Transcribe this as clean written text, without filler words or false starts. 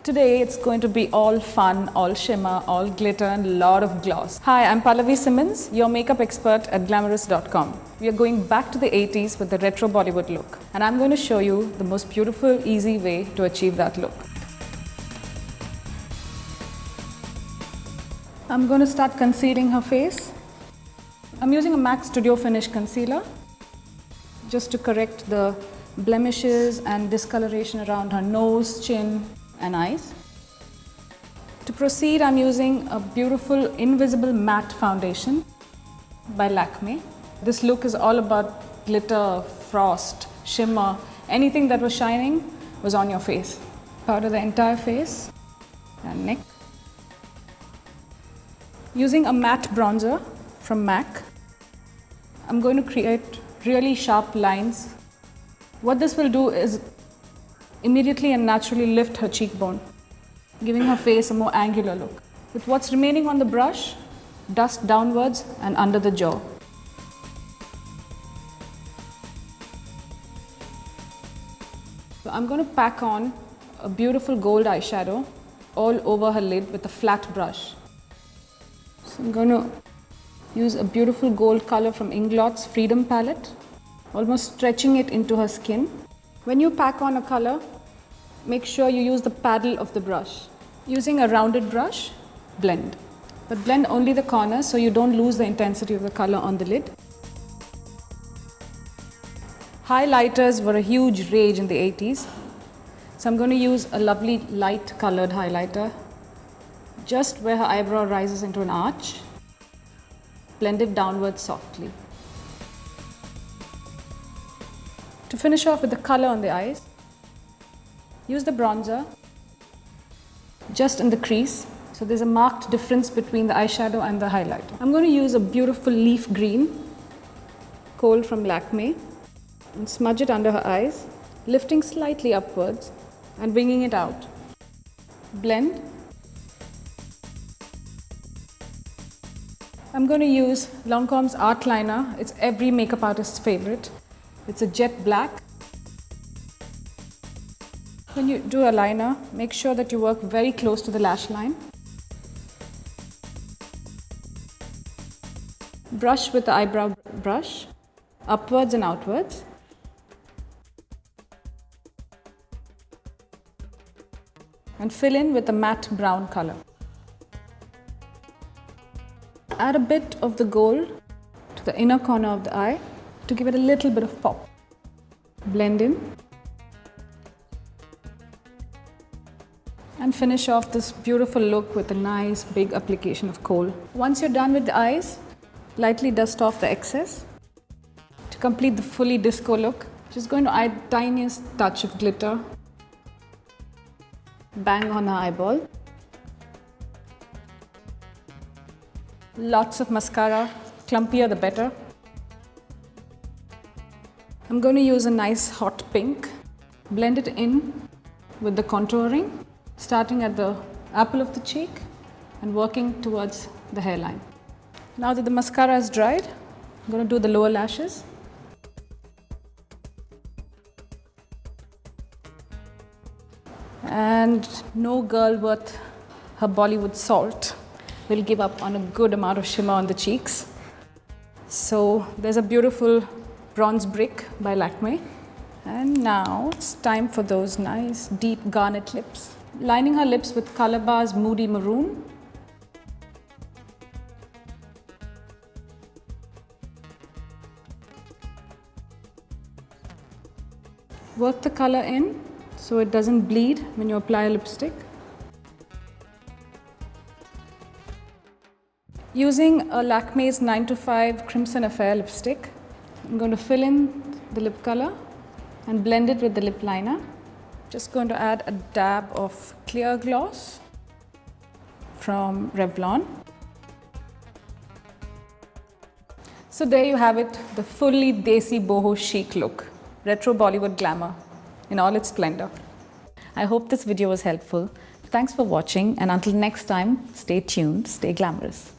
Today it's going to be all fun, all shimmer, all glitter and a lot of gloss. Hi, I'm Pallavi Symons, your makeup expert at Glamrs.com. We are going back to the 80s with the retro Bollywood look, and I'm going to show you the most beautiful, easy way to achieve that look. I'm going to start concealing her face. I'm using a MAC Studio Finish concealer just to correct the blemishes and discoloration around her nose, chin and eyes. To proceed, I'm using a beautiful invisible matte foundation by Lakme. This look is all about glitter, frost, shimmer, anything that was shining was on your face. Powder the entire face and neck. Using a matte bronzer from MAC, I'm going to create really sharp lines. What this will do is immediately and naturally lift her cheekbone, giving her face a more angular look. With what's remaining on the brush, dust downwards and under the jaw. So I'm going to pack on a beautiful gold eyeshadow all over her lid with a flat brush. So I'm going to use a beautiful gold color from Inglot's Freedom palette, almost stretching it into her skin. When you pack on a color, make sure you use the paddle of the brush. Using a rounded brush, blend. But blend only the corners so you don't lose the intensity of the color on the lid. Highlighters were a huge rage in the 80s. So I'm going to use a lovely light colored highlighter just where her eyebrow rises into an arch. Blend it downwards softly. To finish off with the color on the eyes, use the bronzer just in the crease, so there's a marked difference between the eyeshadow and the highlighter. I'm going to use a beautiful leaf green, Kohl from Lakme, and smudge it under her eyes, lifting slightly upwards and bringing it out. Blend. I'm going to use Lancome's Artliner. It's every makeup artist's favorite. It's a jet black. When you do a liner, make sure that you work very close to the lash line. Brush with the eyebrow brush, upwards and outwards. And fill in with a matte brown color. Add a bit of the gold to the inner corner of the eye to give it a little bit of pop. Blend in. And finish off this beautiful look with a nice big application of Kohl. Once you're done with the eyes, lightly dust off the excess. To complete the fully disco look, just going to add the tiniest touch of glitter. Bang on her eyeball. Lots of mascara, clumpier the better. I'm going to use a nice hot pink. Blend it in with the contouring, starting at the apple of the cheek and working towards the hairline. Now that the mascara is dried, I'm going to do the lower lashes. And no girl worth her Bollywood salt will give up on a good amount of shimmer on the cheeks. So there's a beautiful bronze brick by Lakme. And now it's time for those nice deep garnet lips. Lining her lips with Colorbar's Moody Maroon. Work the color in so it doesn't bleed when you apply a lipstick. Using a Lakme's 9 to 5 Crimson Affair lipstick, I'm going to fill in the lip color and blend it with the lip liner. Just going to add a dab of clear gloss from Revlon. So there you have it, the fully desi boho chic look, retro Bollywood glamour in all its splendor. I hope this video was helpful. Thanks for watching, and until next time, stay tuned, stay glamorous.